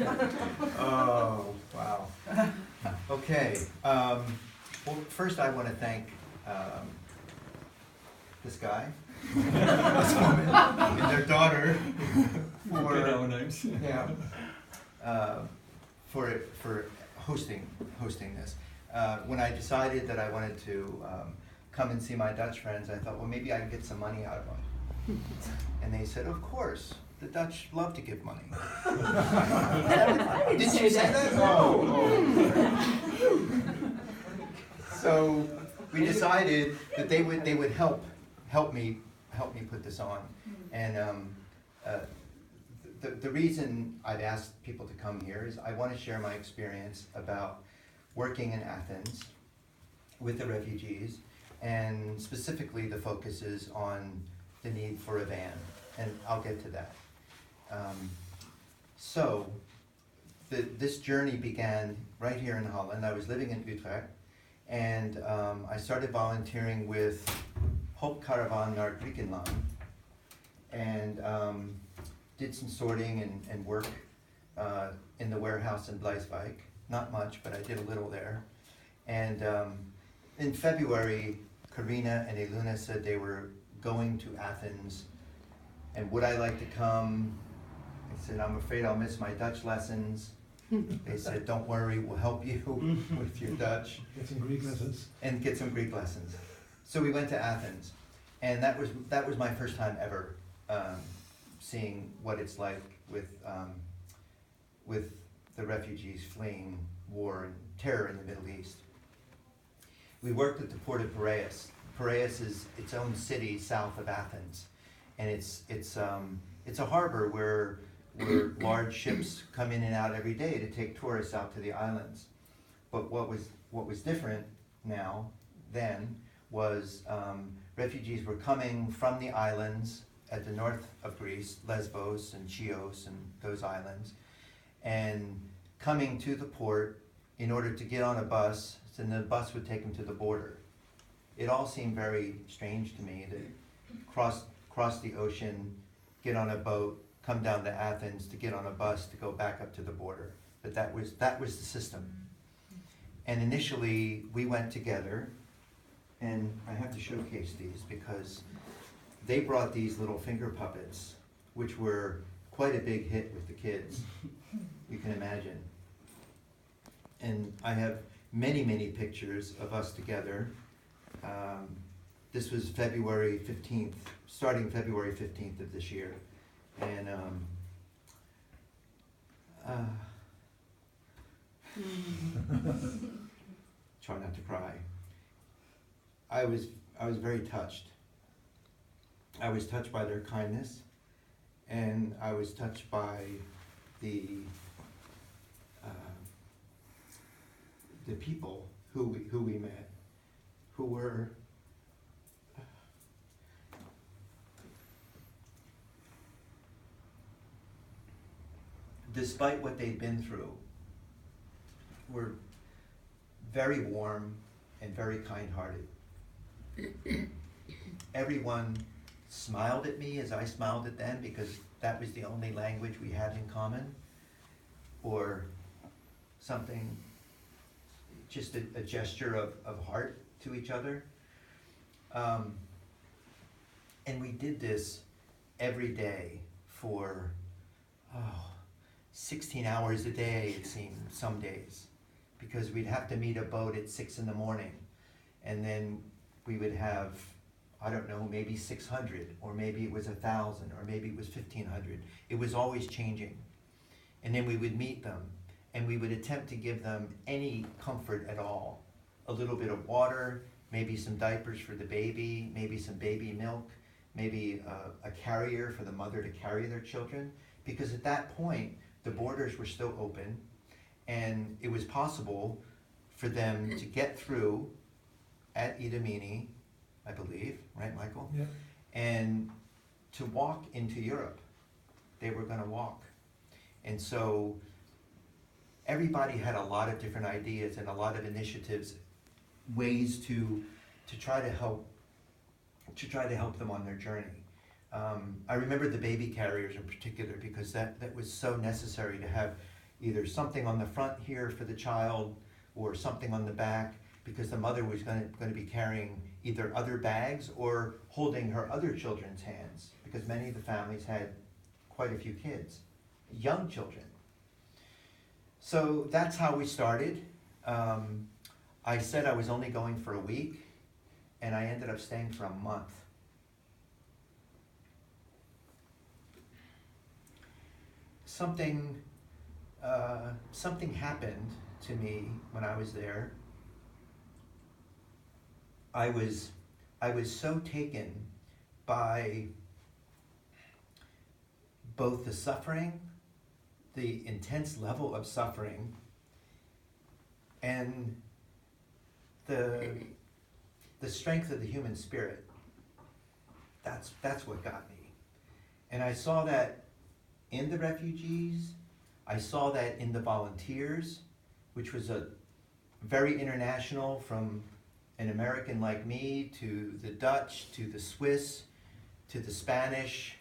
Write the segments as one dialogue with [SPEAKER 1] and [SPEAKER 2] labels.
[SPEAKER 1] Oh, wow. Okay. Well, first I want to thank this guy, this woman, and their daughter for hosting this. When I decided that I wanted to come and see my Dutch friends, I thought, well, maybe I can get some money out of them. And they said, of course. The Dutch love to give money. Didn't you say that? So we decided that they would help me put this on. And the reason I've asked people to come here is I want to share my experience about working in Athens with the refugees, and specifically the focus is on the need for a van, and I'll get to that. This journey began right here in Holland. I was living in Utrecht, and I started volunteering with Hope Caravan naar Griekenland, and did some sorting and work in the warehouse in Bleiswijk. Not much, but I did a little there. And in February, Karina and Eluna said they were going to Athens, and would I like to come? I said, I'm afraid I'll miss my Dutch lessons. They said, don't worry, we'll help you with your Dutch.
[SPEAKER 2] Get some Greek lessons.
[SPEAKER 1] And get some Greek lessons. So we went to Athens, and that was my first time ever seeing what it's like with the refugees fleeing war and terror in the Middle East. We worked at the port of Piraeus. Piraeus is its own city south of Athens, and it's a harbor where large ships come in and out every day to take tourists out to the islands. But what was different then was refugees were coming from the islands at the north of Greece, Lesbos and Chios and those islands, and coming to the port in order to get on a bus, and the bus would take them to the border. It all seemed very strange to me to cross the ocean, get on a boat, come down to Athens to get on a bus to go back up to the border. But that was the system. And initially we went together, and I have to showcase these because they brought these little finger puppets, which were quite a big hit with the kids, you can imagine. And I have many, many pictures of us together. This was February 15th, starting February 15th of this year. And try not to cry. I was very touched. I was touched by their kindness, and I was touched by the people who we met, who were despite what they'd been through, were very warm and very kind-hearted. Everyone smiled at me as I smiled at them because that was the only language we had in common, or something, just a gesture of heart to each other. And we did this every day for 16 hours a day, it seemed, some days, because we'd have to meet a boat at 6 in the morning, and then we would have, I don't know, maybe 600, or maybe it was 1,000, or maybe it was 1,500. It was always changing. And then we would meet them, and we would attempt to give them any comfort at all. A little bit of water, maybe some diapers for the baby, maybe some baby milk, maybe a carrier for the mother to carry their children, because at that point, the borders were still open, and it was possible for them to get through at Idamini, I believe, right, Michael?
[SPEAKER 2] Yeah.
[SPEAKER 1] And to walk into Europe. They were going to walk. And so everybody had a lot of different ideas and a lot of initiatives, ways to try to help them on their journey. I remember the baby carriers in particular, because that was so necessary to have either something on the front here for the child or something on the back, because the mother was going to be carrying either other bags or holding her other children's hands, because many of the families had quite a few kids, young children. So that's how we started. I said I was only going for a week, and I ended up staying for a month. Something happened to me when I was there. I was so taken by both the suffering, the intense level of suffering, and the strength of the human spirit. That's what got me. And I saw that in the refugees, I saw that in the volunteers, which was a very international, from an American like me to the Dutch, to the Swiss, to the Spanish,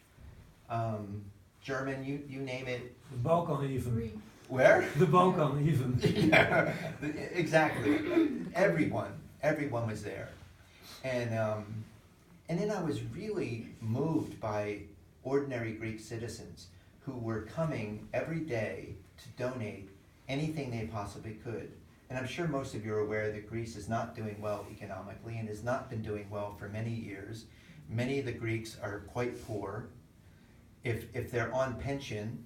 [SPEAKER 1] German, you name it.
[SPEAKER 2] The Balkan even.
[SPEAKER 1] Where?
[SPEAKER 2] The Balkan even.
[SPEAKER 1] Yeah, exactly. Everyone was there. And then I was really moved by ordinary Greek citizens who were coming every day to donate anything they possibly could. And I'm sure most of you are aware that Greece is not doing well economically and has not been doing well for many years. Many of the Greeks are quite poor. If they're on pension,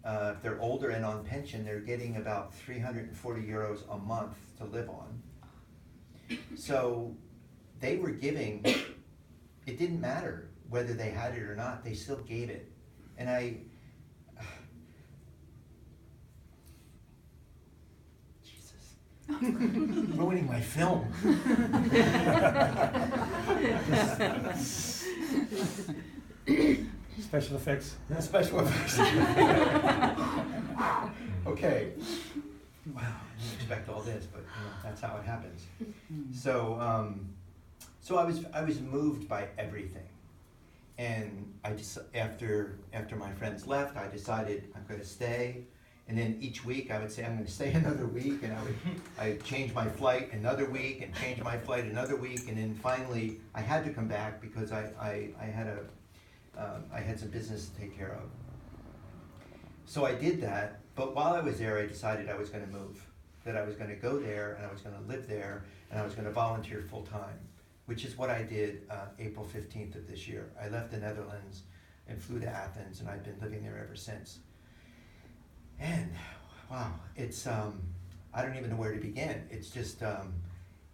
[SPEAKER 1] if they're older and on pension, they're getting about 340 euros a month to live on. So they were giving, it didn't matter whether they had it or not, they still gave it. And ruining my film.
[SPEAKER 2] Special effects.
[SPEAKER 1] Special effects. Okay. Wow, I didn't expect all this, but that's how it happens. So, so I was moved by everything, and I just after my friends left, I decided I'm going to stay. And then each week I would say I'm going to stay another week, and I'd change my flight another week, and change my flight another week, and then finally I had to come back because I had some business to take care of. So I did that, but while I was there, I decided I was going to move, that I was going to go there, and I was going to live there, and I was going to volunteer full time, which is what I did April 15th of this year. I left the Netherlands and flew to Athens, and I've been living there ever since. And wow, it's I don't even know where to begin. It's just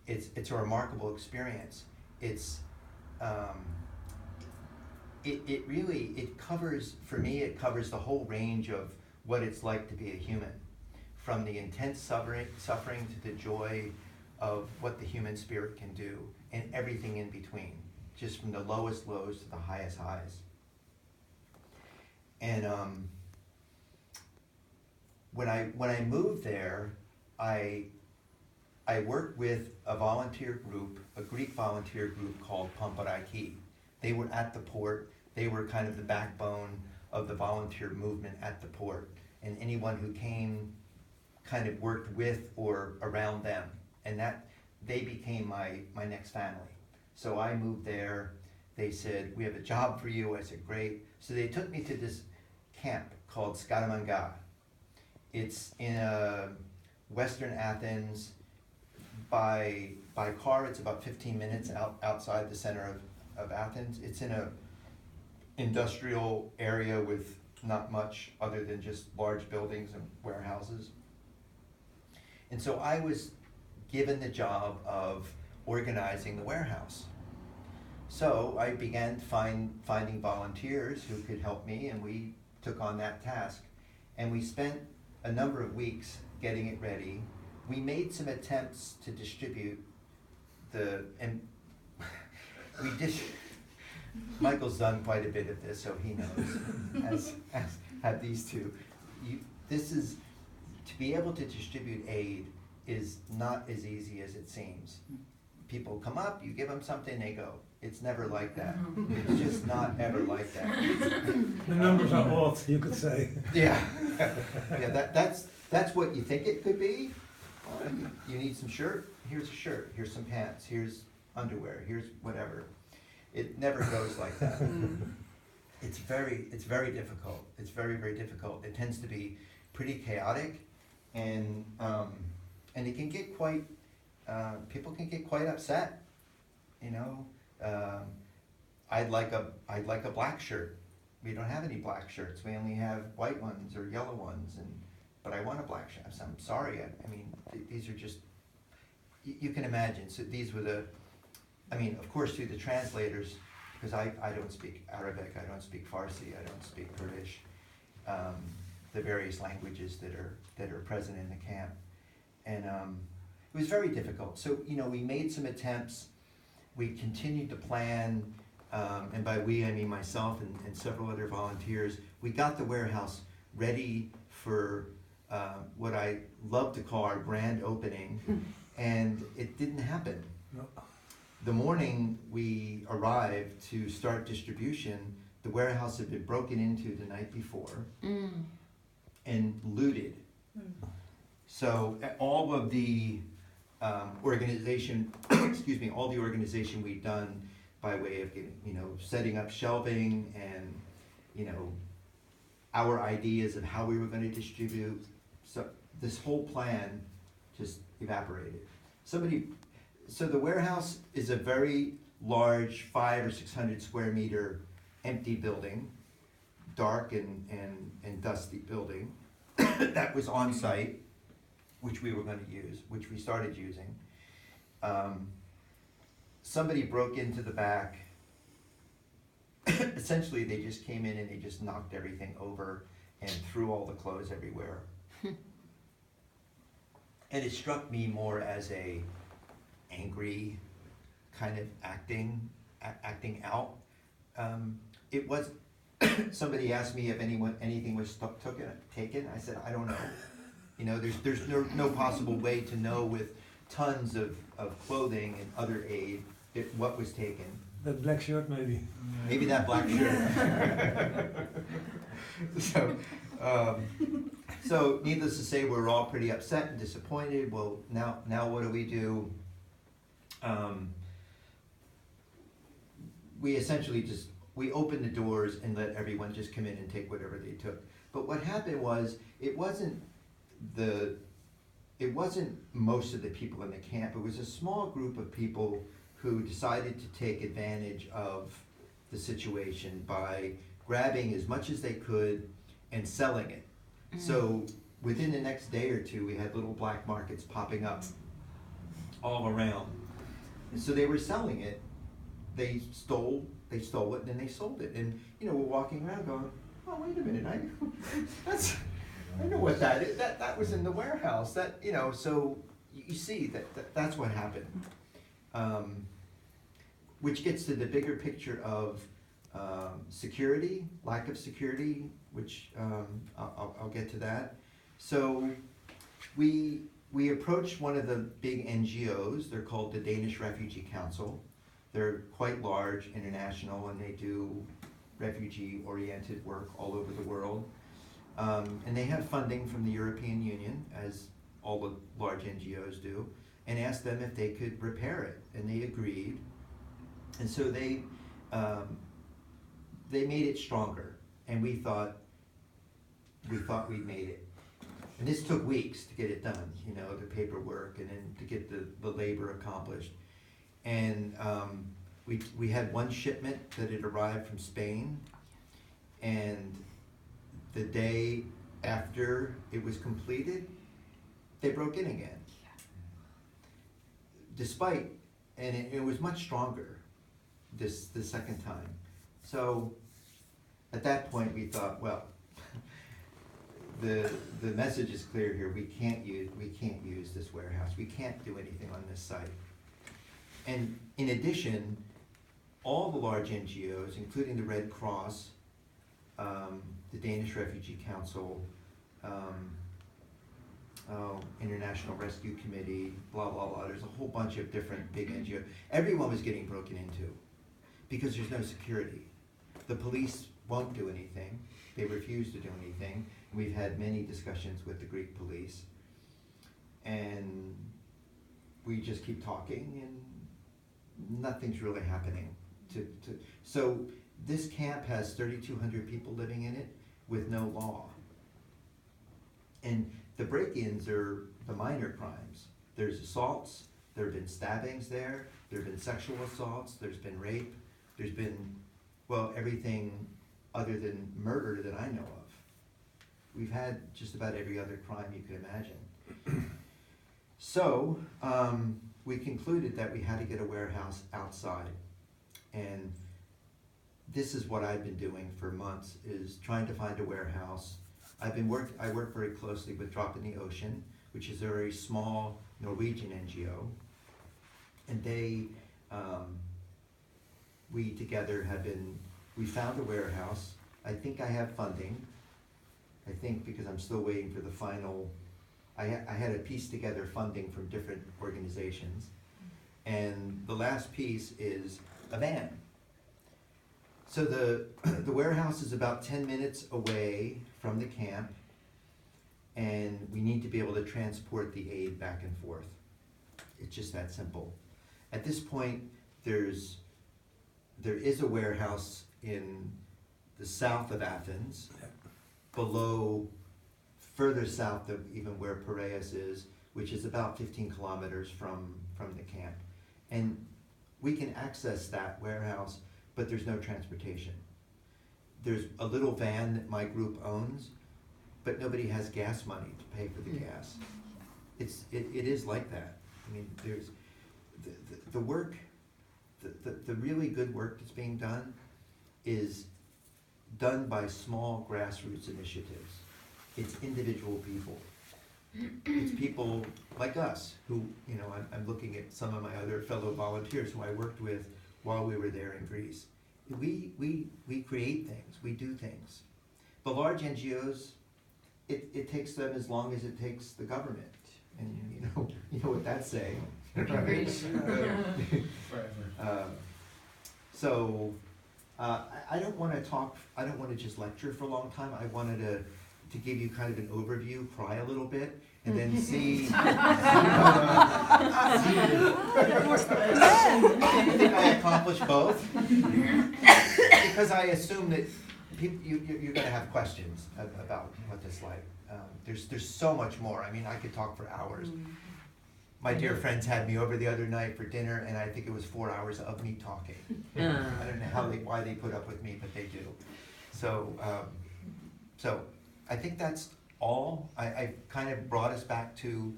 [SPEAKER 1] it's a remarkable experience. It's it really covers, for me, it covers the whole range of what it's like to be a human, from the intense suffering to the joy of what the human spirit can do, and everything in between, just from the lowest lows to the highest highs. And when I moved there, I worked with a volunteer group, a Greek volunteer group called Pamparaki. They were at the port. They were kind of the backbone of the volunteer movement at the port. And anyone who came kind of worked with or around them. And that they became my next family. So I moved there. They said, "We have a job for you." I said, "Great." So they took me to this camp called Scaramanga. It's in western Athens. By car, it's about 15 minutes outside the center of Athens. It's in a industrial area with not much other than just large buildings and warehouses. And so I was given the job of organizing the warehouse. So I began finding volunteers who could help me, and we took on that task. And we spent a number of weeks getting it ready. We made some attempts to distribute Michael's done quite a bit of this, so he knows, as have these two. To be able to distribute aid is not as easy as it seems. People come up, you give them something, they go. It's never like that. It's just not ever like that.
[SPEAKER 2] The numbers are odd, you could say.
[SPEAKER 1] Yeah, yeah. That's what you think it could be. Well, you need some shirt. Here's a shirt. Here's some pants. Here's underwear. Here's whatever. It never goes like that. It's very difficult. It's very, very difficult. It tends to be pretty chaotic, and it can get quite. People can get quite upset. You know, I'd like a black shirt. We don't have any black shirts. We only have white ones or yellow ones, but I want a black shirt. I'm sorry. I mean, these are just. You can imagine. So these were of course, through the translators. Because I don't speak Arabic, I don't speak Farsi, I don't speak Kurdish, the various languages that are present in the camp, and it was very difficult. So we made some attempts, we continued to plan, and by we I mean myself and several other volunteers. We got the warehouse ready for what I love to call our grand opening, and it didn't happen.
[SPEAKER 2] No.
[SPEAKER 1] The morning we arrived to start distribution, the warehouse had been broken into the night before and looted. So all of the organization, all the organization we'd done by way of setting up shelving and our ideas of how we were going to distribute. So this whole plan just evaporated. So the warehouse is a very large 500 or 600 square meter empty building, dark and dusty building that was on site, which we were going to use, which we started using. Somebody broke into the back. Essentially, they just came in and they just knocked everything over and threw all the clothes everywhere. And it struck me more as a angry kind of acting out. It was. Somebody asked me if anything was taken. I said I don't know. There's no possible way to know with tons of clothing and other aid what was taken.
[SPEAKER 2] That black shirt, maybe.
[SPEAKER 1] Maybe that black shirt. So needless to say, we're all pretty upset and disappointed. Well, now what do we do? We essentially we opened the doors and let everyone just come in and take whatever they took. But what happened was, it wasn't most of the people in the camp. It was a small group of people who decided to take advantage of the situation by grabbing as much as they could and selling it. So within the next day or two, we had little black markets popping up all around. And so they were selling it. They stole it, and then they sold it. And we're walking around going, oh, wait a minute, I know what that is. That was in the warehouse. So you see that's what happened. Which gets to the bigger picture of security, lack of security, which I'll get to that. So we approached one of the big NGOs. They're called the Danish Refugee Council. They're quite large, international, and they do refugee-oriented work all over the world. And they have funding from the European Union, as all the large NGOs do, and asked them if they could repair it, and they agreed. And so they made it stronger, and we thought we'd made it. And this took weeks to get it done, the paperwork, and then to get the labor accomplished. And we had one shipment that had arrived from Spain, and the day after it was completed, they broke in again. Despite, and it was much stronger the second time. So at that point we thought, well, the message is clear here. We can't use this warehouse. We can't do anything on this site. And in addition, all the large NGOs, including the Red Cross, the Danish Refugee Council, International Rescue Committee, blah, blah, blah. There's a whole bunch of different big NGOs. Everyone was getting broken into. because there's no security. The police won't do anything. They refuse to do anything. We've had many discussions with the Greek police. And we just keep talking and nothing's really happening. So this camp has 3,200 people living in it with no law. And the break-ins are the minor crimes. There's assaults, there have been stabbings there have been sexual assaults, there's been rape, there's been, well, everything other than murder that I know of. We've had just about every other crime you could imagine. So, we concluded that we had to get a warehouse outside. And this is what I've been doing for months, is trying to find a warehouse. I work very closely with Drop in the Ocean, which is a very small Norwegian NGO. And we together we found a warehouse. I think I have funding. I think because I'm still waiting for the final, I had to piece together funding from different organizations. And the last piece is a van. So the warehouse is about 10 minutes away from the camp, and we need to be able to transport the aid back and forth. It's just that simple. At this point, there is a warehouse in the south of Athens, further south of even where Piraeus is, which is about 15 kilometers from the camp. And we can access that warehouse, but there's no transportation. There's a little van that my group owns, but nobody has gas money to pay for the gas. It is like that. I mean, there's the work, the really good work that's being done is done by small grassroots initiatives. It's individual people. It's people like us who, I'm looking at some of my other fellow volunteers who I worked with while we were there in Greece. We create things, we do things. The large NGOs, it takes them as long as it takes the government. And you know what that's saying. Right? So I don't want to just lecture for a long time. I wanted to give you kind of an overview, cry a little bit, and then see. I think I accomplished both, because I assume that you're going to have questions about what this is like. There's so much more. I mean, I could talk for hours. My dear friends had me over the other night for dinner, and I think it was 4 hours of me talking. I don't know why they put up with me, but they do. So I think that's all. I kind of brought us back to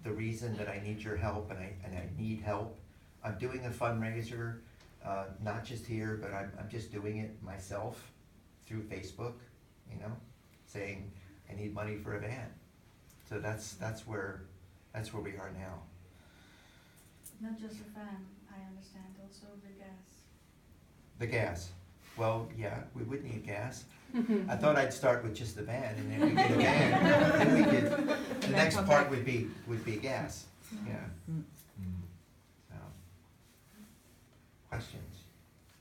[SPEAKER 1] the reason that I need your help, and I need help. I'm doing a fundraiser, not just here, but I'm just doing it myself through Facebook, saying I need money for a van. So that's where we are now.
[SPEAKER 3] Not just a fan, I understand, also the gas.
[SPEAKER 1] The gas. Well, yeah, we would need gas. I thought I'd start with just the van, and then we get a van, then we could, the next part would be gas. Yeah. So, questions?